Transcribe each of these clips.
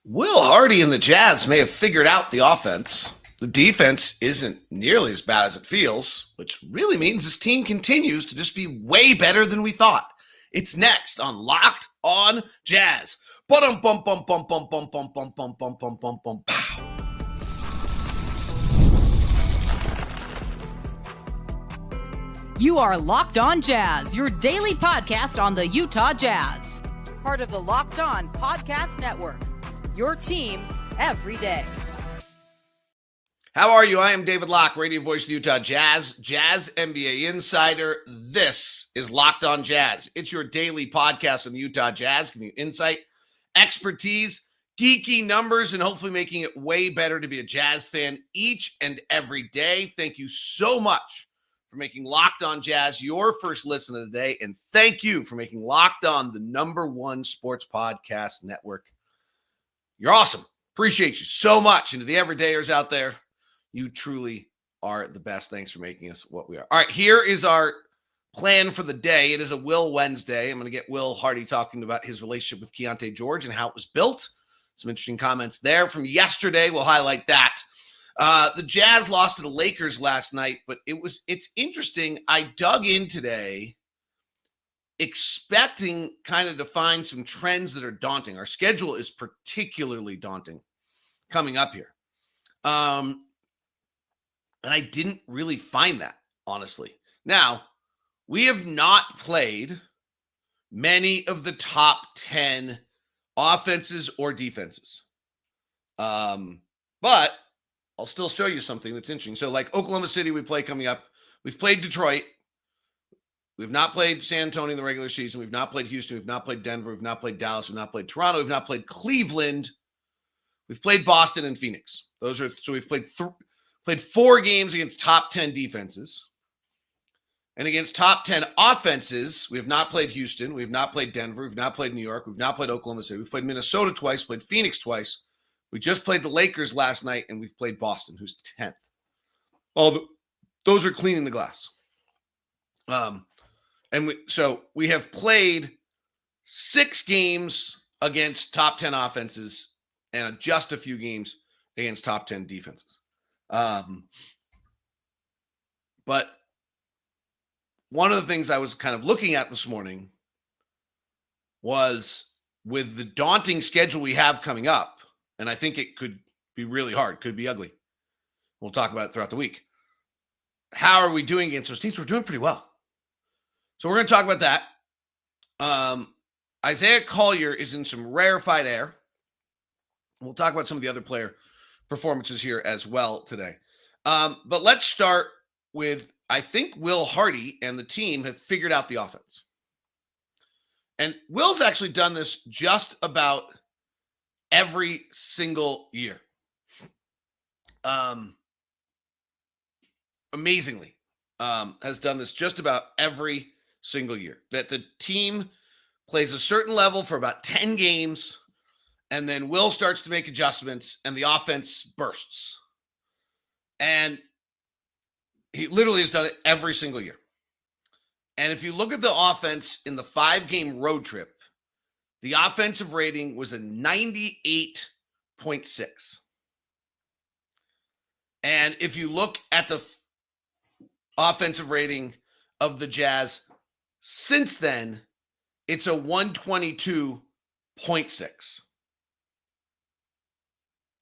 Will Hardy and the Jazz may have figured out the offense. The defense isn't nearly as bad as it feels, which really means this team continues to just be way better than we thought. It's next on Locked on Jazz. Bum bum bum bum bum bum bum bum bum bum bum bum bum pow. You are Locked on Jazz, your daily podcast on the Utah Jazz. Part of the Locked on Podcast Network. Your team every day. How are you? I am David Locke, radio voice of the Utah Jazz, Jazz NBA insider. This is Locked on Jazz. It's your daily podcast on the Utah Jazz, giving you insight, expertise, geeky numbers, and hopefully making it way better to be a Jazz fan each and every day. Thank you so much for making Locked on Jazz your first listen of the day, and thank you for making Locked on the #1 sports podcast network. You're awesome. Appreciate you so much. And to the everydayers out there, you truly are the best. Thanks for making us what we are. All right, here is our plan for the day. It is a Will Wednesday. I'm going to get Will Hardy talking about his relationship with Keyonte George and how it was built. Some interesting comments there from yesterday. We'll highlight that. The Jazz lost to the Lakers last night, but it's interesting. I dug in today expecting kind of to find some trends that are daunting. Our schedule is particularly daunting coming up here. And I didn't really find that, honestly. Now, we have not played many of the top 10 offenses or defenses. But I'll still show you something that's interesting. So like Oklahoma City, we play coming up. We've played Detroit. We've not played San Antonio in the regular season. We've not played Houston. We've not played Denver. We've not played Dallas. We've not played Toronto. We've not played Cleveland. We've played Boston and Phoenix. So we've played 4 games against top 10 defenses. And against top 10 offenses, we have not played Houston. We have not played Denver. We've not played New York. We've not played Oklahoma City. We've played Minnesota twice, played Phoenix twice. We just played the Lakers last night, and we've played Boston, who's 10th. Those are cleaning the glass. So we have played 6 games against top 10 offenses and just a few games against top 10 defenses. But one of the things I was kind of looking at this morning was with the daunting schedule we have coming up, and I think it could be really hard, could be ugly. We'll talk about it throughout the week. How are we doing against those teams? We're doing pretty well. So we're going to talk about that. Isaiah Collier is in some rarefied air. We'll talk about some of the other player performances here as well today. But let's start with, I think Will Hardy and the team have figured out the offense. And Will's actually done this just about every single year. Amazingly, has done this just about every single year. That the team plays a certain level for about 10 games, and then Will starts to make adjustments, and the offense bursts. And he literally has done it every single year. And if you look at the offense in the 5-game road trip, the offensive rating was a 98.6. And if you look at the offensive rating of the Jazz since then, it's a 122.6.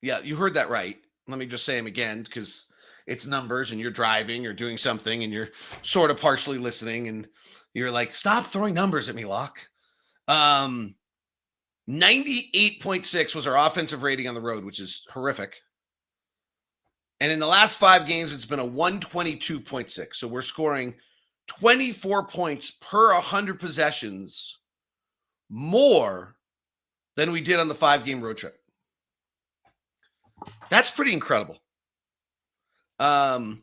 Yeah, you heard that right. Let me just say them again because it's numbers and you're driving or doing something and you're sort of partially listening and you're like, stop throwing numbers at me, Locke. 98.6 was our offensive rating on the road, which is horrific. And in the last 5 games, it's been a 122.6. So we're scoring 24 points per 100 possessions more than we did on the 5-game road trip. That's pretty incredible. And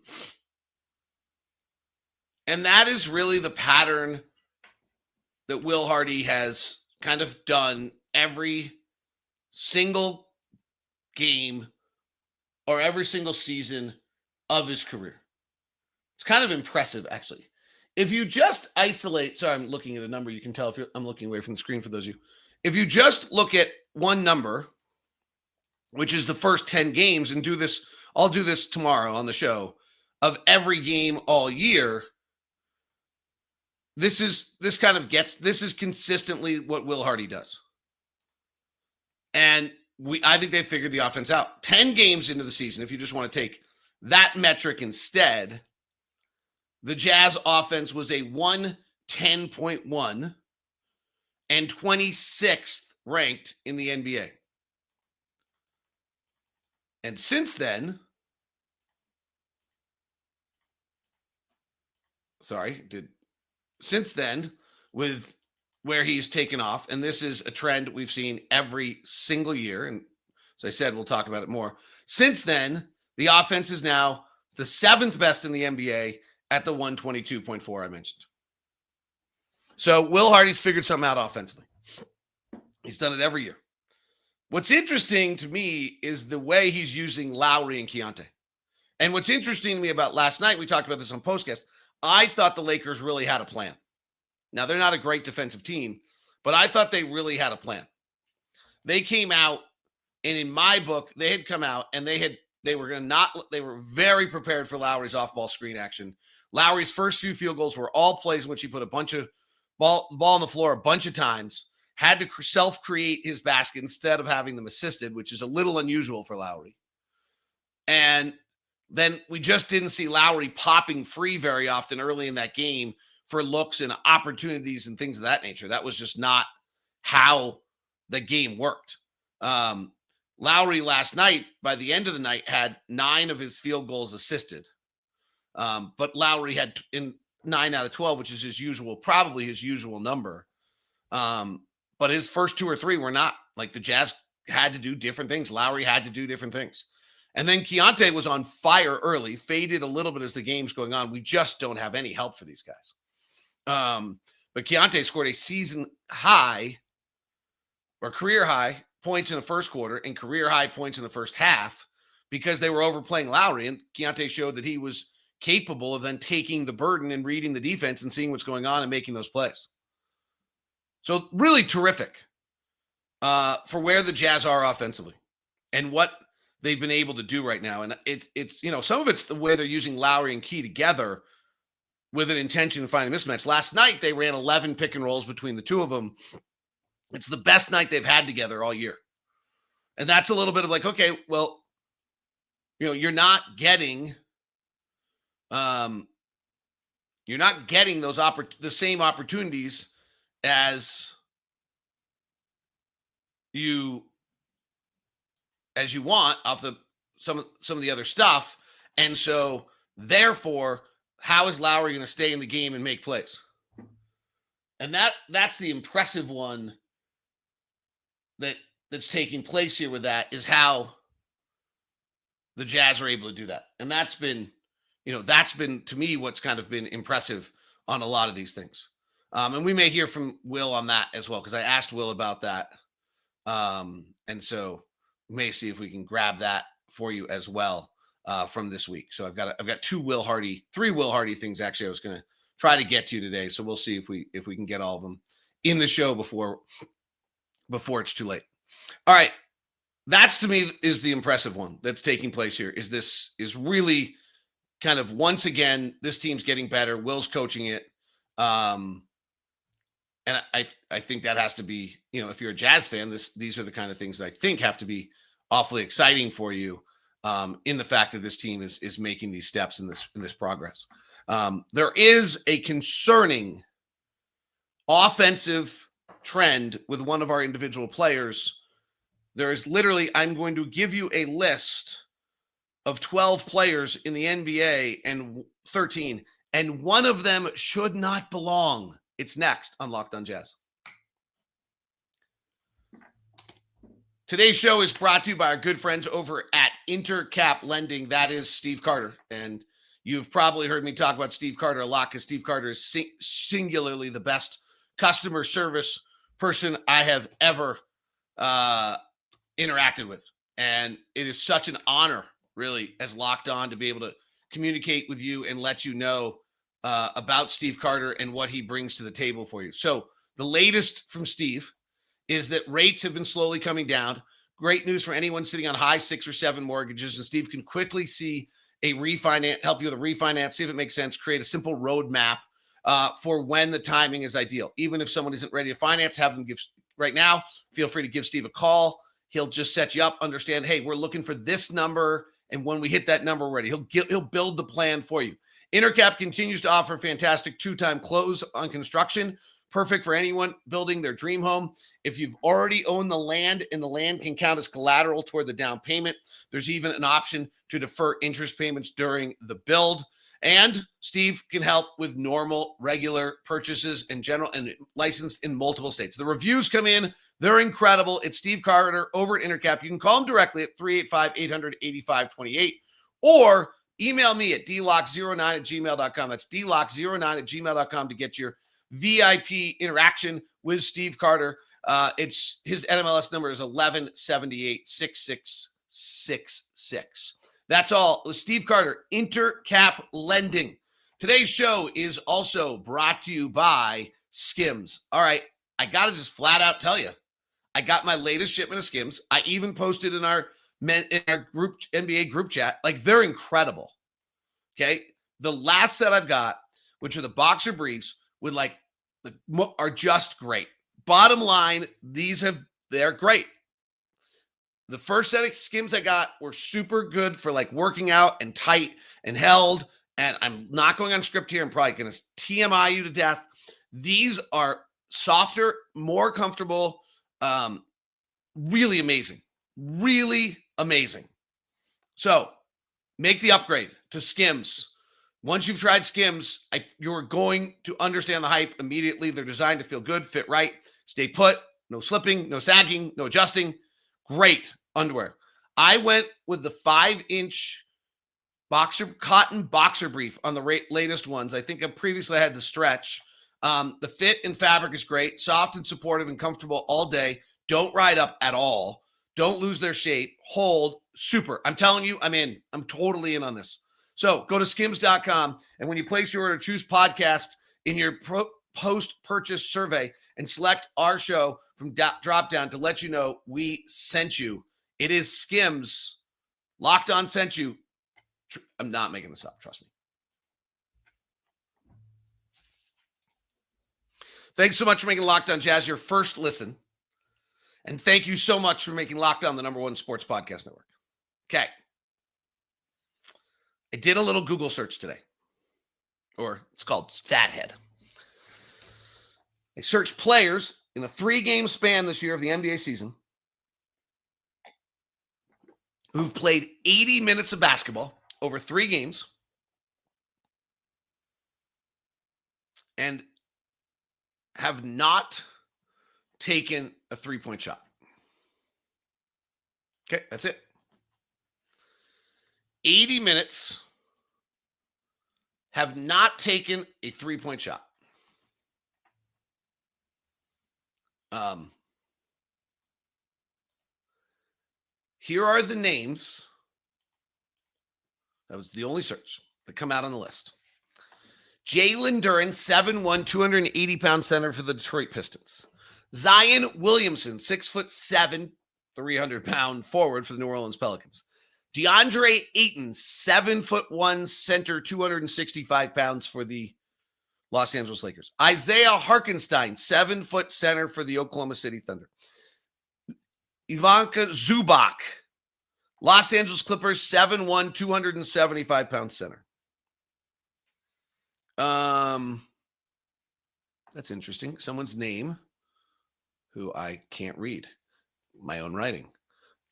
that is really the pattern that Will Hardy has kind of done every single game or every single season of his career. It's kind of impressive, actually. If you just isolate, sorry, I'm looking at a number. You can tell if I'm looking away from the screen for those of you. If you just look at one number, which is the first 10 games, and I'll do this tomorrow on the show, of every game all year. This is consistently what Will Hardy does. And I think they figured the offense out. 10 games into the season, if you just want to take that metric instead, the Jazz offense was a 110.1 and 26th ranked in the NBA. And since then, with where he's taken off, and this is a trend we've seen every single year, and as I said, we'll talk about it more. Since then, the offense is now the 7th best in the NBA at the 122.4 I mentioned. So Will Hardy's figured something out offensively. He's done it every year. What's interesting to me is the way he's using Lauri and Keyonte. And what's interesting to me about last night, we talked about this on Postcast, I thought the Lakers really had a plan. Now, they're not a great defensive team, but I thought they really had a plan. They came out, and in my book, they had come out, and they were very prepared for Lauri's off-ball screen action. Lauri's first few field goals were all plays in which he put a bunch of ball on the floor a bunch of times, had to self-create his basket instead of having them assisted, which is a little unusual for Lauri. And then we just didn't see Lauri popping free very often early in that game for looks and opportunities and things of that nature. That was just not how the game worked. Lauri last night, by the end of the night, had 9 of his field goals assisted. But Lauri had in 9 out of 12, which is probably his usual number. But his first 2 or 3 were not. Like, the Jazz had to do different things. Lauri had to do different things. And then Keyonte was on fire early, faded a little bit as the game's going on. We just don't have any help for these guys. But Keyonte scored a season high or career high points in the first quarter and career high points in the first half because they were overplaying Lauri, and Keyonte showed that he was capable of then taking the burden and reading the defense and seeing what's going on and making those plays. So really terrific for where the Jazz are offensively and what they've been able to do right now. And it's some of it's the way they're using Lauri and Key together with an intention of finding mismatch. Last night, they ran 11 pick and rolls between the two of them. It's the best night they've had together all year. And that's a little bit of like, okay, well, you're not getting those the same opportunities as you want off some of the other stuff. And so therefore, how is Lauri going to stay in the game and make plays? And that's the impressive one that's taking place here with that, is how the Jazz are able to do that. And that's been to me what's kind of been impressive on a lot of these things. And we may hear from Will on that as well, because I asked Will about that. And so we may see if we can grab that for you as well from this week. So I've got 3 Will Hardy things actually I was going to try to get to today. So we'll see if we can get all of them in the show before it's too late. All right. That's, to me, is the impressive one that's taking place here. Is really kind of, once again, this team's getting better. Will's coaching it. And I think that has to be, if you're a Jazz fan, these are the kind of things that I think have to be awfully exciting for you, in the fact that this team is making these steps in this progress. There is a concerning offensive trend with one of our individual players. There is literally, I'm going to give you a list of 12 players in the NBA and 13, and one of them should not belong. It's next on Locked on Jazz. Today's show is brought to you by our good friends over at Intercap Lending. That is Steve Carter. And you've probably heard me talk about Steve Carter a lot, because Steve Carter is singularly the best customer service person I have ever interacted with. And it is such an honor, really, as Locked On, to be able to communicate with you and let you know about Steve Carter and what he brings to the table for you. So the latest from Steve is that rates have been slowly coming down. great news for anyone sitting on high 6 or 7 mortgages. And Steve can quickly see a refinance, help you with a refinance, see if it makes sense, create a simple roadmap for when the timing is ideal. Even if someone isn't ready to finance, have them give right now. Feel free to give Steve a call. He'll just set you up, understand, hey, we're looking for this number. And when we hit that number already, he'll build the plan for you. Intercap continues to offer fantastic 2-time close on construction. Perfect for anyone building their dream home. If you've already owned the land and the land can count as collateral toward the down payment, there's even an option to defer interest payments during the build. And Steve can help with normal, regular purchases in general and licensed in multiple states. The reviews come in. They're incredible. It's Steve Carter over at Intercap. You can call him directly at 385-800-8528 or email me at dlock09@gmail.com. That's dlock09@gmail.com to get your VIP interaction with Steve Carter. It's his NMLS number is 1178-6666. That's all. With Steve Carter, Intercap Lending. Today's show is also brought to you by Skims. All right, I got to just flat out tell you, I got my latest shipment of Skims. I even posted in our group NBA group chat. Like, they're incredible. Okay, the last set I've got, which are the boxer briefs, with are just great. Bottom line, they're great. The first set of Skims I got were super good for working out and tight and held. And I'm not going on script here. I'm probably going to TMI you to death. These are softer, more comfortable, really amazing. Really amazing. So make the upgrade to Skims. Once you've tried Skims, you're going to understand the hype immediately. They're designed to feel good, fit right, stay put, no slipping, no sagging, no adjusting. Great underwear. I went with the 5-inch cotton boxer brief on the latest ones. I think previously I had the stretch. The fit and fabric is great, soft and supportive and comfortable all day. Don't ride up at all. Don't lose their shape. Hold. Super. I'm telling you, I'm in. I'm totally in on this. So go to skims.com, and when you place your order, choose podcast in your post-purchase survey and select our show from drop down to let you know we sent you. It is Skims. Locked On sent you. I'm not making this up. Trust me. Thanks so much for making Locked On Jazz your first listen. And thank you so much for making Locked On the #1 sports podcast network. Okay. I did a little Google search today, or it's called Fathead. I searched players in a 3-game span this year of the NBA season who've played 80 minutes of basketball over 3 games and have not taken a 3-point shot. Okay, that's it. 80 minutes, have not taken a 3-point shot. Here are the names. That was the only search that come out on the list. Jalen Duren, 7'1", 280-pound center for the Detroit Pistons. Zion Williamson, 6'7", 300-pound forward for the New Orleans Pelicans. DeAndre Ayton, 7'1" center, 265 pounds for the Los Angeles Lakers. Isaiah Hartenstein, 7-foot center for the Oklahoma City Thunder. Ivica Zubac, Los Angeles Clippers, 7'1", 275-pound center. That's interesting. Someone's name who I can't read my own writing.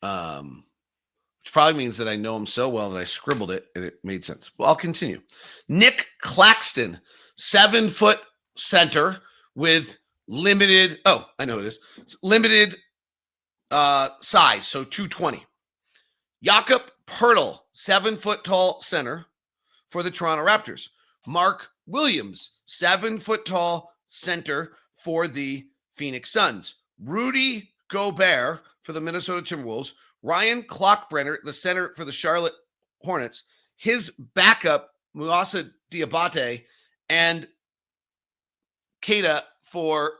Which probably means that I know him so well that I scribbled it and it made sense. Well, I'll continue. Nick Claxton, 7-foot center with limited, I know it is, limited size, so 220. Jakob Poeltl, 7-foot tall center for the Toronto Raptors. Mark Williams, 7-foot tall center for the Phoenix Suns. Rudy Gobert for the Minnesota Timberwolves. Ryan Clockbrenner, the center for the Charlotte Hornets. His backup, Muasa Diabate, and Keita for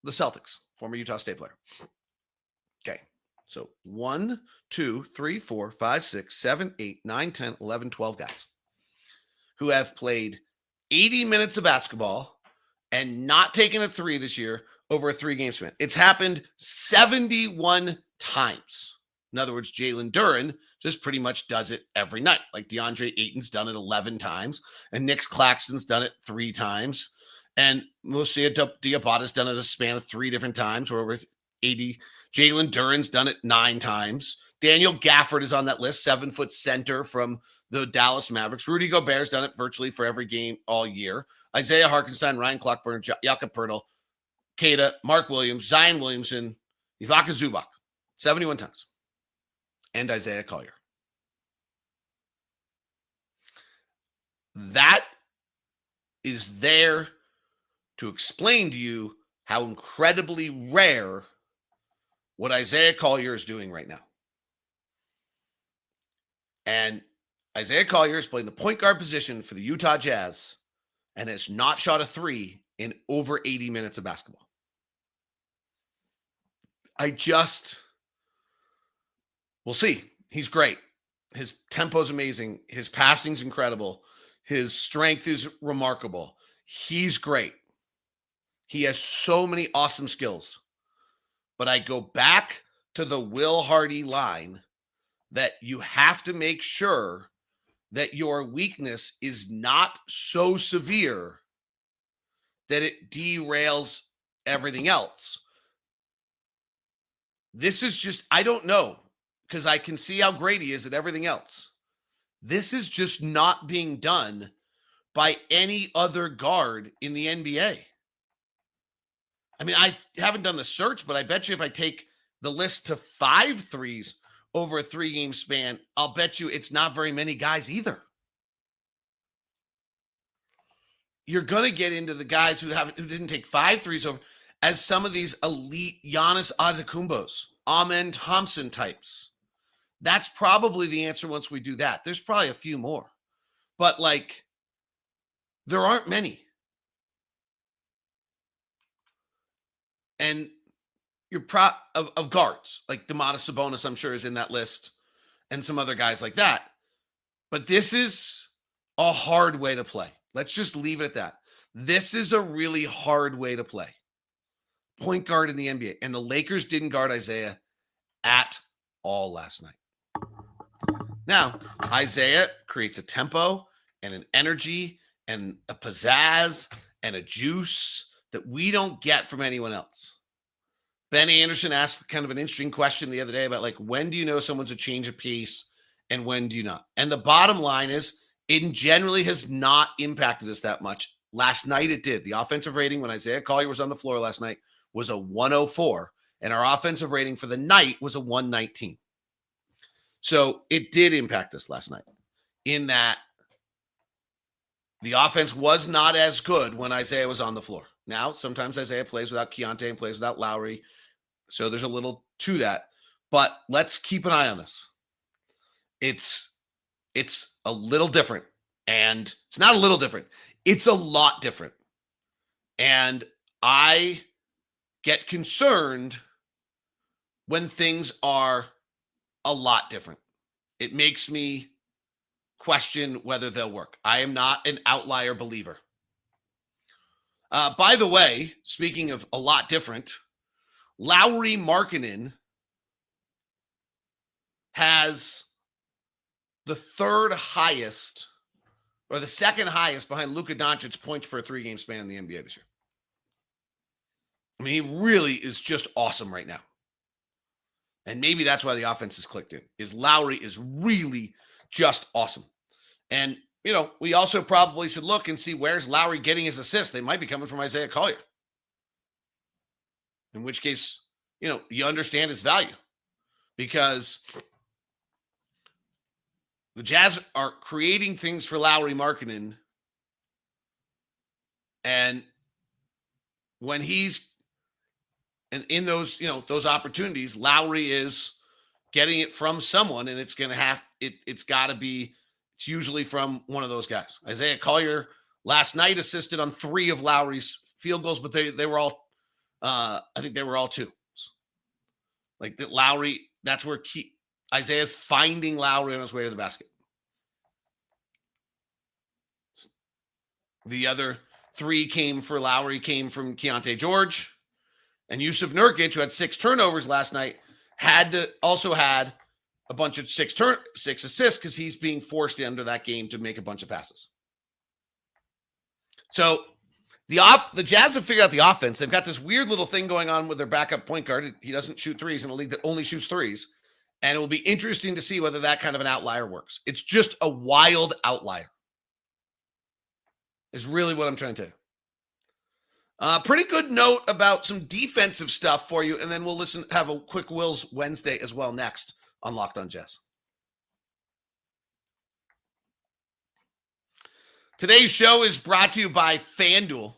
the Celtics, former Utah State player. Okay, So 1, 2, 3, 4, 5, 6, 7, 8, 9, 10, 11, 12 guys who have played 80 minutes of basketball and not taken a three this year over a 3-game span. It's happened 71 times. In other words, Jalen Duren just pretty much does it every night. Like DeAndre Ayton's done it 11 times, and Nick Claxton's done it 3 times, and Moussa Diabate's done it a span of 3 different times, or over 80. Jalen Duren's done it 9 times. Daniel Gafford is on that list, 7-foot center from the Dallas Mavericks. Rudy Gobert's done it virtually for every game all year. Isaiah Hartenstein, Ryan Clockburn, Jakob Poeltl, Keita, Mark Williams, Zion Williamson, Ivica Zubac, 71 times. And Isaiah Collier. That is there to explain to you how incredibly rare what Isaiah Collier is doing right now. And Isaiah Collier is playing the point guard position for the Utah Jazz and has not shot a 3 in over 80 minutes of basketball. We'll see. He's great. His tempo is amazing. His passing's incredible. His strength is remarkable. He's great. He has so many awesome skills. But I go back to the Will Hardy line that you have to make sure that your weakness is not so severe that it derails everything else. This is just, I don't know, because I can see how great he is at everything else. This is just not being done by any other guard in the NBA. I mean, I haven't done the search, but I bet you if I take the list to 5 threes over a 3-game span, I'll bet you it's not very many guys either. You're going to get into the guys who didn't take 5 threes over as some of these elite Giannis Antetokounmpos, Amen Thompson types. That's probably the answer once we do that. There's probably a few more. But, like, there aren't many. And you're proud of guards. Like Domantas Sabonis, I'm sure, is in that list. And some other guys like that. But this is a hard way to play. Let's just leave it at that. This is a really hard way to play. Point guard in the NBA. And the Lakers didn't guard Isaiah at all last night. Now, Isaiah creates a tempo and an energy and a pizzazz and a juice that we don't get from anyone else. Ben Anderson asked kind of an interesting question the other day about, like, when do you know someone's a change of pace and when do you not? And the bottom line is it generally has not impacted us that much. Last night it did. The offensive rating when Isaiah Collier was on the floor last night was a 104, and our offensive rating for the night was a 119. So it did impact us last night in that the offense was not as good when Isaiah was on the floor. Now, sometimes Isaiah plays without Keyonte and plays without Lauri, so there's a little to that. But let's keep an eye on this. It's a little different, and it's not a little different. It's a lot different. And I get concerned when things are a lot different. It makes me question whether they'll work. I am not an outlier believer. By the way, speaking of a lot different, Lauri Markkanen has the third highest or the second highest behind Luka Doncic's points per 3-game span in the NBA this year. I mean, he really is just awesome right now. And maybe that's why the offense is clicked in, is Lauri is really just awesome. And, you know, we also probably should look and see where's Lauri getting his assists. They might be coming from Isaiah Collier. In which case, you know, you understand his value. Because the Jazz are creating things for Lauri Markkanen. And when he's in those, you know, those opportunities, Lauri is getting it from someone, and it's going to have, it's got to be, it's usually from one of those guys. Isaiah Collier last night assisted on 3 of Lauri's field goals, but they were all, I think they were all 2. Like that, Lauri That's where Isaiah's finding Lauri on his way to the basket. The other 3 came for Lauri, came from Keyonte George. And Yusuf Nurkic, who had 6 turnovers last night, had a bunch of 6 assists because he's being forced into that game to make a bunch of passes. So the Jazz have figured out the offense. They've got this weird little thing going on with their backup point guard. He doesn't shoot threes in a league that only shoots threes. And it will be interesting to see whether that kind of an outlier works. It's just a wild outlier is really what I'm trying to tell you. Pretty good note about some defensive stuff for you, and then we'll have a quick Wills Wednesday as well next on Locked On Jazz. Today's show is brought to you by FanDuel.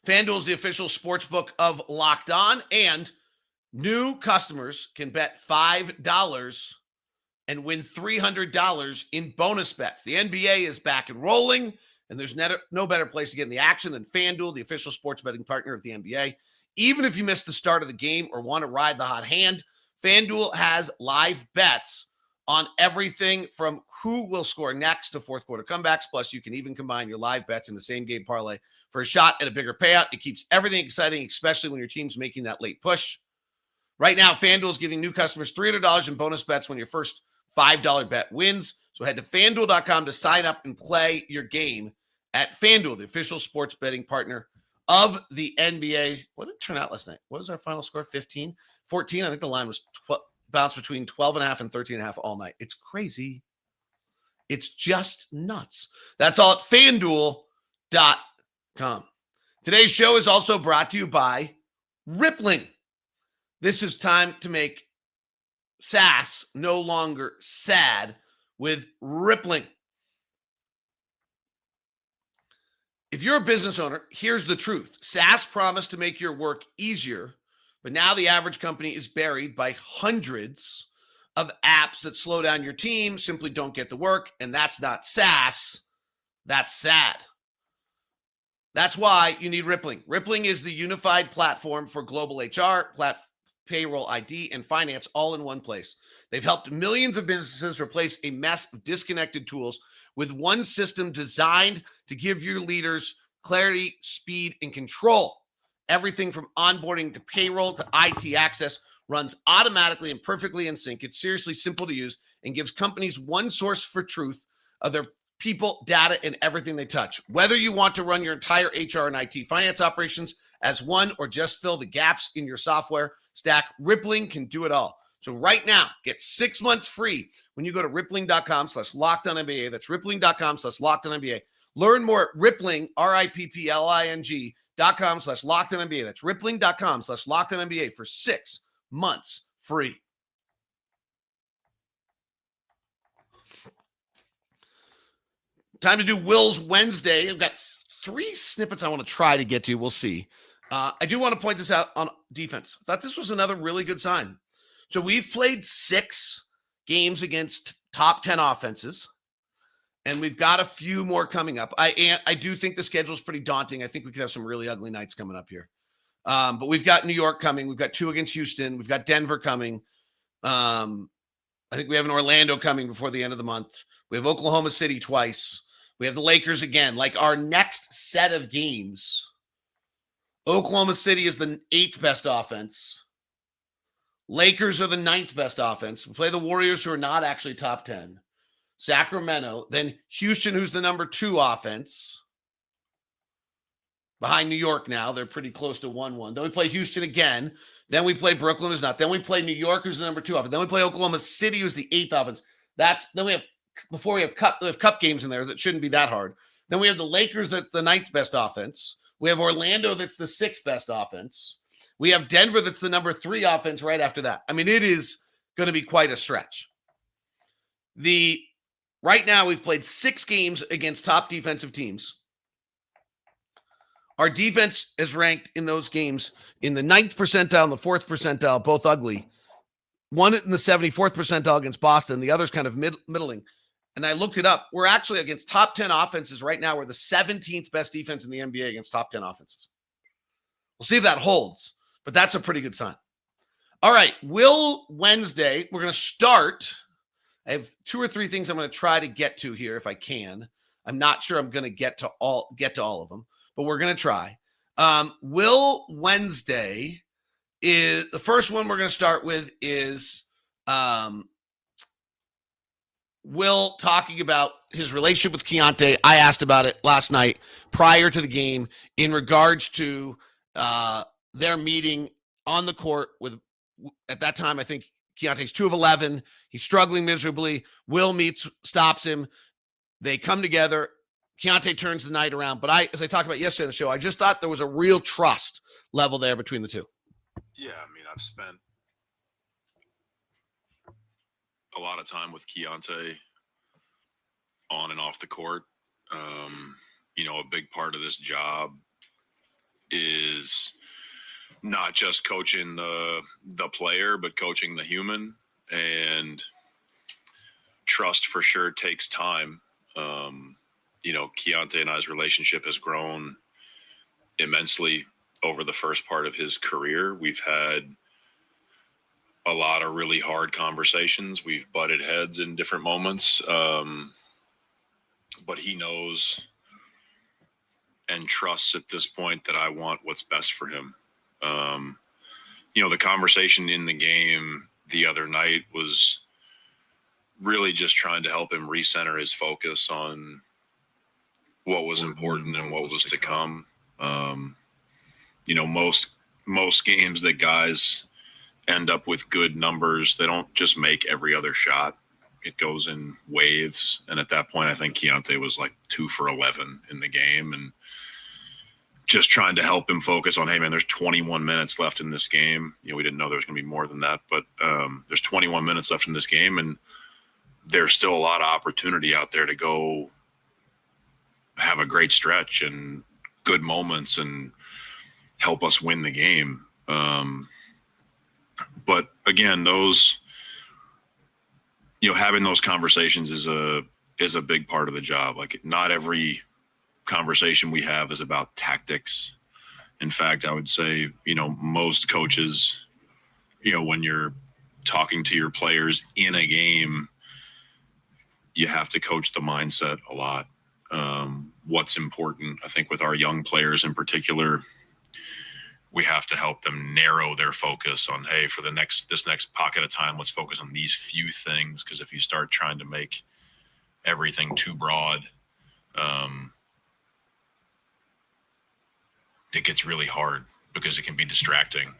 FanDuel is the official sports book of Locked On, and new customers can bet $5 and win $300 in bonus bets. The NBA is back and rolling, and there's no better place to get in the action than FanDuel, the official sports betting partner of the NBA. Even if you missed the start of the game or want to ride the hot hand, FanDuel has live bets on everything from who will score next to fourth quarter comebacks. Plus, you can even combine your live bets in the same game parlay for a shot at a bigger payout. It keeps everything exciting, especially when your team's making that late push. Right now, FanDuel is giving new customers $300 in bonus bets when your first $5 bet wins. So head to FanDuel.com to sign up and play your game at FanDuel, the official sports betting partner of the NBA. What did it turn out last night? What was our final score? 15? 14? I think the line was bounced between 12.5 and 13.5 all night. It's crazy. It's just nuts. That's all at FanDuel.com. Today's show is also brought to you by Rippling. This is time to make SaaS no longer sad with Rippling. If you're a business owner, here's the truth. SaaS promised to make your work easier, but now the average company is buried by hundreds of apps that slow down your team, simply don't get the work, and that's not SaaS. That's sad. That's why you need Rippling. Rippling is the unified platform for global HR, payroll ID, and finance all in one place. They've helped millions of businesses replace a mess of disconnected tools with one system designed to give your leaders clarity, speed, and control. Everything from onboarding to payroll to IT access runs automatically and perfectly in sync. It's seriously simple to use and gives companies one source for truth of their people, data, and everything they touch. Whether you want to run your entire HR and IT finance operations as one or just fill the gaps in your software stack, Rippling can do it all. So right now, get 6 months free when you go to rippling.com/lockedonnba. That's rippling.com/lockedonnba. Learn more at Rippling, rippling.com/lockedonnba. That's rippling.com/lockedonnba for 6 months free. Time to do Will's Wednesday. I've got 3 snippets I want to try to get to. We'll see. I do want to point this out on defense. I thought this was another really good sign. So we've played 6 games against top 10 offenses, and we've got a few more coming up. I do think the schedule is pretty daunting. I think we could have some really ugly nights coming up here. But we've got New York coming. We've got 2 against Houston. We've got Denver coming. I think we have an Orlando coming before the end of the month. We have Oklahoma City twice. We have the Lakers again. Like our next set of games, Oklahoma City is the 8th best offense. Lakers are the 9th best offense. We play the Warriors, who are not actually top 10. Sacramento. Then Houston, who's the number 2 offense. Behind New York now. They're pretty close to 1-1. Then we play Houston again. Then we play Brooklyn, who's not. Then we play New York, who's the number 2 offense. Then we play Oklahoma City, who's the 8th offense. Then we have, before we have cup games in there that shouldn't be that hard. Then we have the Lakers, that's the 9th best offense. We have Orlando, that's the 6th best offense. We have Denver, that's the number 3 offense right after that. I mean, it is going to be quite a stretch. Right now, we've played 6 games against top defensive teams. Our defense is ranked in those games in the 9th percentile and the 4th percentile, both ugly. One in the 74th percentile against Boston. The other's kind of middling. And I looked it up. We're actually against top 10 offenses right now. We're the 17th best defense in the NBA against top 10 offenses. We'll see if that holds, but that's a pretty good sign. All right. Will Wednesday, we're going to start. I have 2 or 3 things I'm going to try to get to here if I can. I'm not sure I'm going to get to all of them, but we're going to try. Will Wednesday is the first one we're going to start with is Will talking about his relationship with Keyonte. I asked about it last night prior to the game in regards to their meeting on the court with, at that time, I think Keyonte's 2 of 11. He's struggling miserably. Will stops him. They come together. Keyonte turns the night around. But as I talked about yesterday on the show, I just thought there was a real trust level there between the two. Yeah, I mean, I've spent a lot of time with Keyonte on and off the court. A big part of this job is not just coaching the player, but coaching the human. And trust for sure takes time. Keyonte and I's relationship has grown immensely over the first part of his career. We've had a lot of really hard conversations. We've butted heads in different moments. But he knows and trusts at this point that I want what's best for him. The conversation in the game the other night was really just trying to help him recenter his focus on what was important and what was to come. Most games that guys end up with good numbers, they don't just make every other shot. It goes in waves. And at that point, I think Keyonte was like 2 for 11 in the game, and just trying to help him focus on, hey man, there's 21 minutes left in this game. We didn't know there was going to be more than that, but there's 21 minutes left in this game, and there's still a lot of opportunity out there to go have a great stretch and good moments and help us win the game. But again, those, having those conversations is a big part of the job. Like, not every conversation we have is about tactics. In fact, I would say, most coaches, when you're talking to your players in a game, you have to coach the mindset a lot. What's important, I think, with our young players in particular, we have to help them narrow their focus on, hey, for this next pocket of time, let's focus on these few things. Because if you start trying to make everything too broad, it gets really hard because it can be distracting.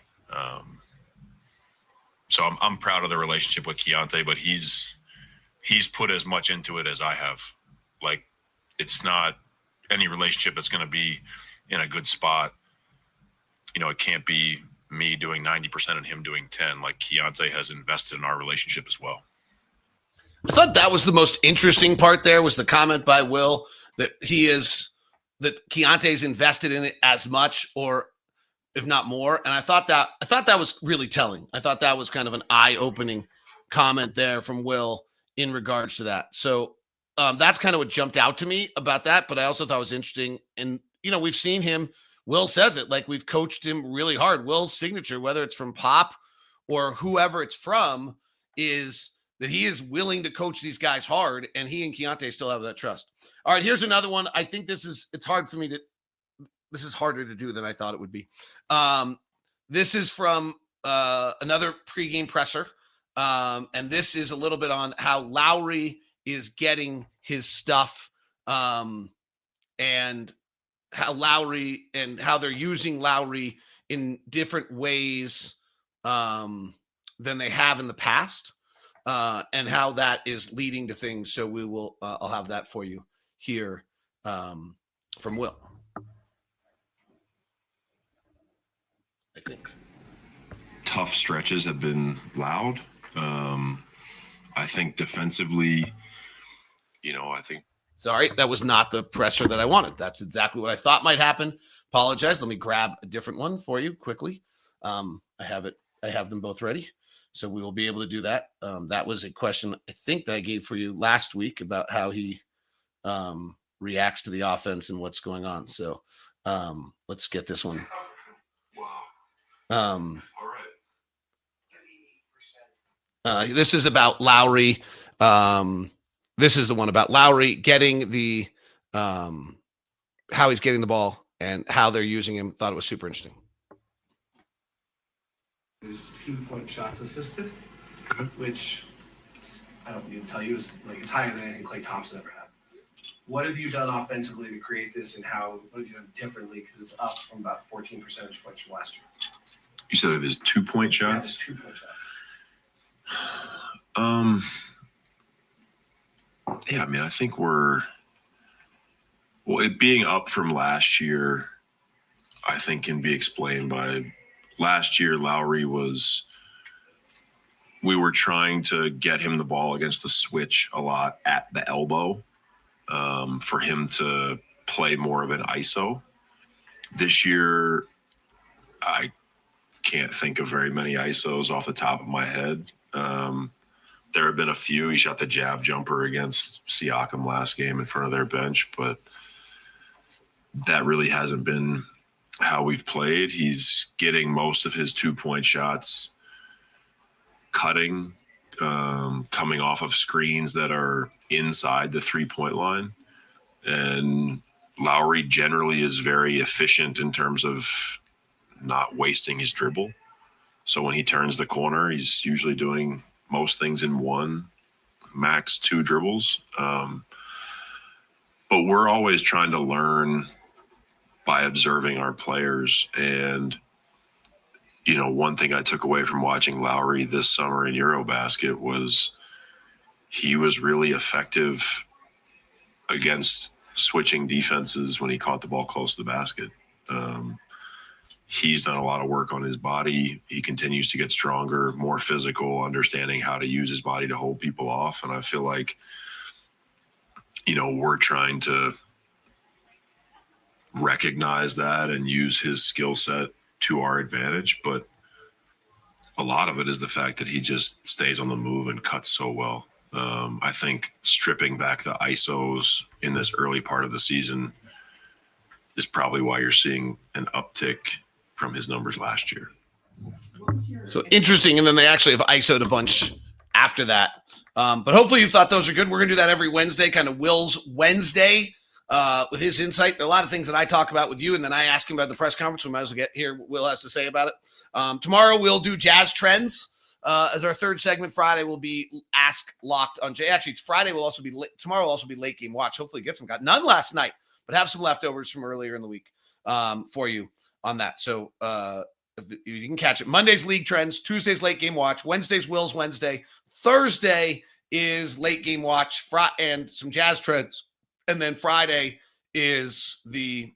So I'm proud of the relationship with Keyonte, but he's put as much into it as I have. Like, it's not any relationship that's going to be in a good spot. It can't be me doing 90% and him doing 10. Like, Keyonte has invested in our relationship as well. I thought that was the most interesting part. There was the comment by Will that Keyonte's invested in it as much, or if not more. And I thought that was really telling. I thought that was kind of an eye-opening comment there from Will in regards to that. So that's kind of what jumped out to me about that. But I also thought it was interesting. And, we've seen him, Will says it, like, we've coached him really hard. Will's signature, whether it's from Pop or whoever it's from, is that he is willing to coach these guys hard, and he and Keyonte still have that trust. All right, here's another one. I think this is harder to do than I thought it would be. This is from another pregame presser. And this is a little bit on how Lauri is getting his stuff, and how they're using Lauri in different ways than they have in the past, and how that is leading to things. So we will, I'll have that for you here from Will. I think tough stretches have been loud. I think defensively, Sorry, that was not the presser that I wanted. That's exactly what I thought might happen. Apologize. Let me grab a different one for you quickly. I have them both ready, so we will be able to do that. That was a question I think that I gave for you last week about how he reacts to the offense and what's going on. So let's get this one. All right. This is about Lauri. This is the one about Lauri getting the how he's getting the ball and how they're using him. Thought it was super interesting. There's 2-point shots assisted, which I don't need to tell you is like it's higher than anything Klay Thompson ever had. What have you done offensively to create this, and what have you done differently? Because it's up from about 14 percentage points from last year. You said it is 2-point shots? Yeah, 2-point shots. Yeah, I mean, I think it being up from last year, I think can be explained by last year, Lauri we were trying to get him the ball against the switch a lot at the elbow for him to play more of an ISO. This year, I can't think of very many ISOs off the top of my head. There have been a few. He shot the jab jumper against Siakam last game in front of their bench, but that really hasn't been how we've played. He's getting most of his 2-point shots cutting, coming off of screens that are inside the 3-point line. And Lauri generally is very efficient in terms of not wasting his dribble. So when he turns the corner, he's usually doing most things in 1, max 2 dribbles. But we're always trying to learn by observing our players. And, one thing I took away from watching Lauri this summer in Eurobasket was he was really effective against switching defenses when he caught the ball close to the basket. He's done a lot of work on his body. He continues to get stronger, more physical, understanding how to use his body to hold people off. And I feel like, we're trying to recognize that and use his skill set to our advantage. But a lot of it is the fact that he just stays on the move and cuts so well. I think stripping back the ISOs in this early part of the season is probably why you're seeing an uptick from his numbers last year. So interesting. And then they actually have ISO'd a bunch after that. But hopefully you thought those are good. We're going to do that every Wednesday, kind of Will's Wednesday with his insight. There are a lot of things that I talk about with you, and then I ask him about the press conference. We might as well hear what Will has to say about it. Tomorrow we'll do Jazz Trends. As our third segment. Friday will be Ask Locked on Jay. Actually, Friday will also be tomorrow will also be late game watch. Hopefully get some. Got none last night, but have some leftovers from earlier in the week for you on that. So if you can catch it. Monday's League Trends, Tuesday's late game watch, Wednesday's Will's Wednesday, Thursday is late game watch, and some Jazz Trends, and then Friday is the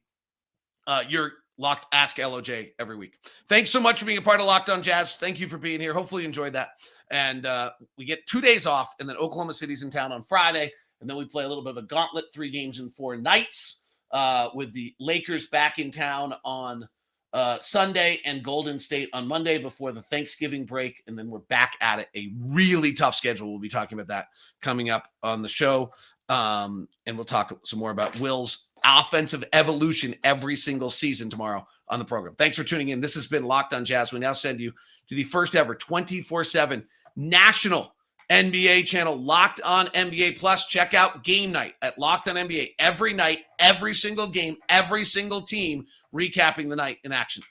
your Locked Ask LOJ every week. Thanks so much for being a part of Locked On Jazz. Thank you for being here. Hopefully you enjoyed that. And we get 2 days off, and then Oklahoma City's in town on Friday, and then we play a little bit of a gauntlet, 3 games in 4 nights, with the Lakers back in town on Sunday and Golden State on Monday before the Thanksgiving break, and then we're back at it. A really tough schedule. We'll be talking about that coming up on the show, and we'll talk some more about Will's offensive evolution every single season tomorrow on the program. Thanks for tuning in. This has been Locked On Jazz. We now send you to the first ever 24/7 national NBA channel, Locked On NBA Plus. Check out Game Night at Locked On NBA every night, every single game, every single team, recapping the night in action.